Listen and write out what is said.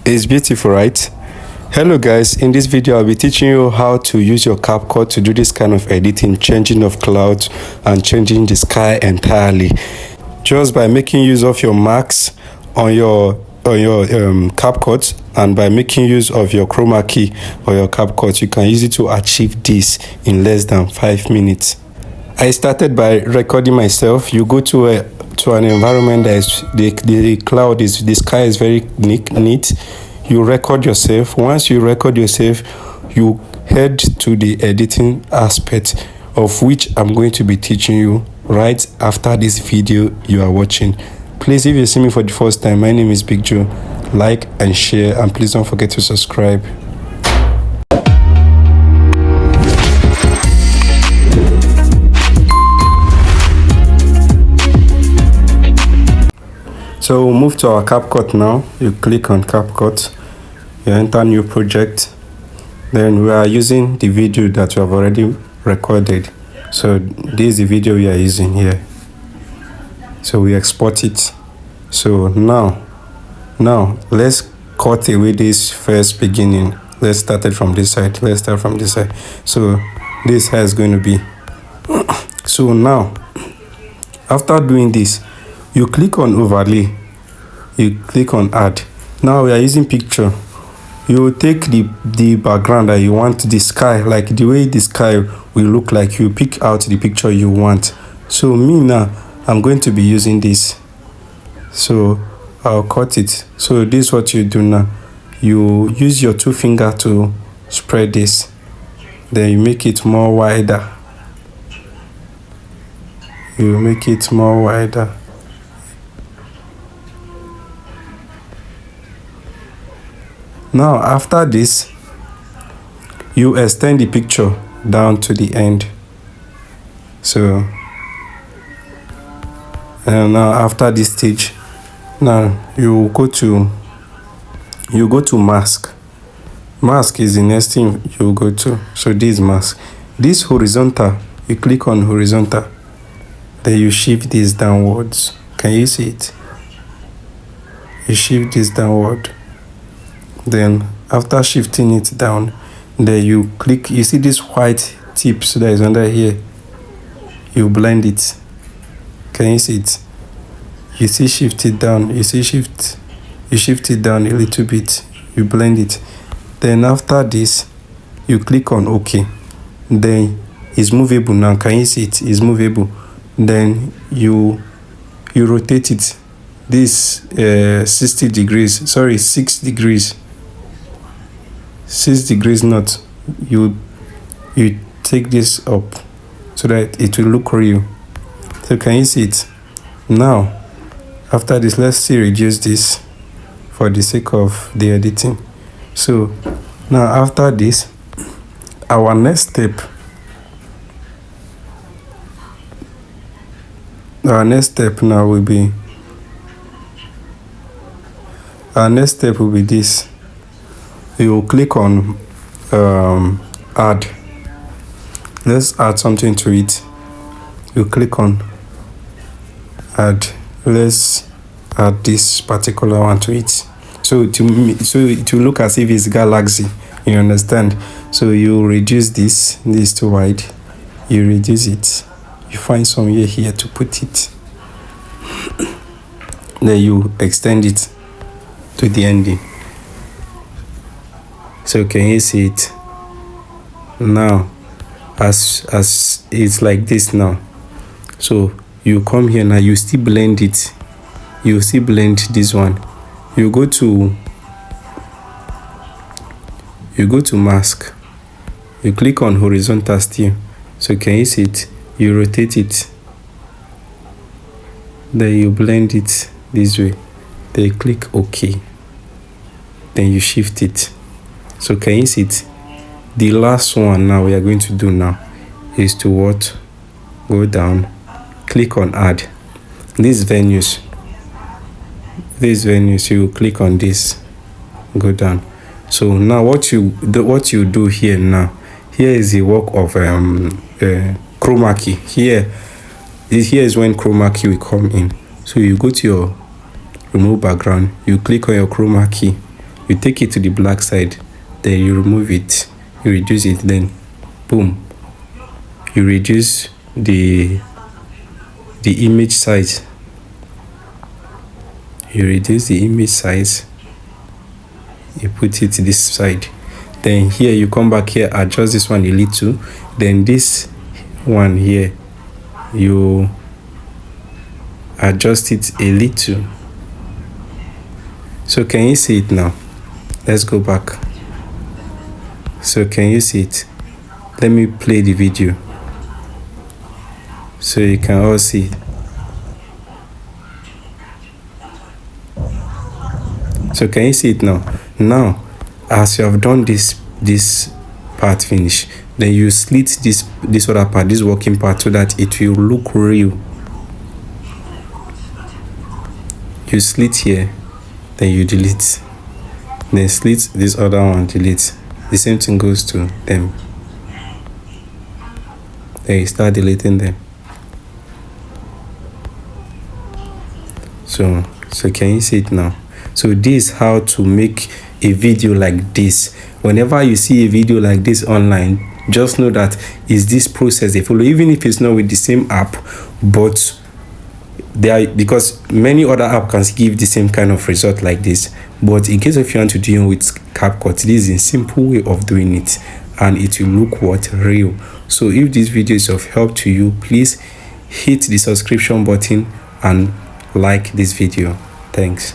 It's beautiful, right? Hello guys, in this video I'll be teaching you how to use your CapCut to do this kind of editing, changing of clouds and changing the sky entirely, just by making use of your marks on your CapCut, and by making use of your chroma key or your CapCut. You can use it to achieve this in less than 5 minutes. I started by recording myself. You go to an environment that is the sky is very neat. You record yourself. Once you record yourself, you head to the editing aspect, of which I'm going to be teaching you right after this video you are watching. Please, if you see me for the first time, my name is Big Joe. Like and share, and please don't forget to subscribe. So we'll move to our CapCut now. You click on CapCut, you enter new project. Then we are using the video that we have already recorded. So this is the video we are using here. So we export it. So now let's cut away this first beginning. Let's start it from this side. Let's start from this side. So this is going to be. So now, after doing this, you click on overlay, you click on add. Now we are using picture. You take the background that you want, the sky, like the way the sky will look like. You pick out the picture you want. So me now, I'm going to be using this. So I'll cut it. So this is what you do now. You use your 2 fingers to spread this. Then you make it more wider. You make it more wider. Now after this, you extend the picture down to the end. So and now after this stage, now you go to mask. Mask is the next thing you go to. So this mask, this horizontal, you click on horizontal, then you shift this downwards. Can you see it? You shift this downward. Then after shifting it down, then you click, you see this white tips that is under here, you blend it. Can you see it? You see shift it down, you shift it down a little bit, you blend it. Then after this, you click on OK. Then it's movable now. Can you see it? It's movable. Then you rotate it this 6 degrees. 6 degrees not. You take this up so that it will look real. So can you see it? Now after this, let's see, reduce this for the sake of the editing. So now after this, our next step now will be this. You click on add. Let's add something to it. You click on add. Let's add this particular one to it. So it will look as if it's galaxy. You understand? So you reduce this too wide. You reduce it. You find somewhere here to put it. Then you extend it to the ending. So can you see it? Now as it's like this now. So you come here now, you still blend it. You still blend this one. You go to mask. You click on horizontal still. So can you see it? You rotate it. Then you blend it this way. Then you click OK. Then you shift it. So can you see it? The last one now we are going to do now is to what? Go down, click on add. These venues, you click on this, go down. So now what you do here now, here is the work of chroma key. Here is when chroma key will come in. So you go to your remove background, you click on your chroma key, you take it to the black side, then you remove it, you reduce it, then boom, you reduce the image size. You reduce the image size, you put it this side, then here you come back here, adjust this one a little, then this one here you adjust it a little. So can you see it now? Let's go back. So can you see it? Let me play the video so you can all see. So can you see it now? Now, as you have done this part finish, then you slit this other part, this working part, so that it will look real. You slit here, then you delete, then slit this other one, delete. The same thing goes to them. Then you start deleting them. So can you see it now? So this is how to make a video like this. Whenever you see a video like this online, just know that is this process they follow, even if it's not with the same app, but they are, because many other apps can give the same kind of result like this. But in case if you want to do it with CapCut, this is a simple way of doing it, and it will look what real. So if this video is of help to you, please hit the subscription button and like this video. Thanks.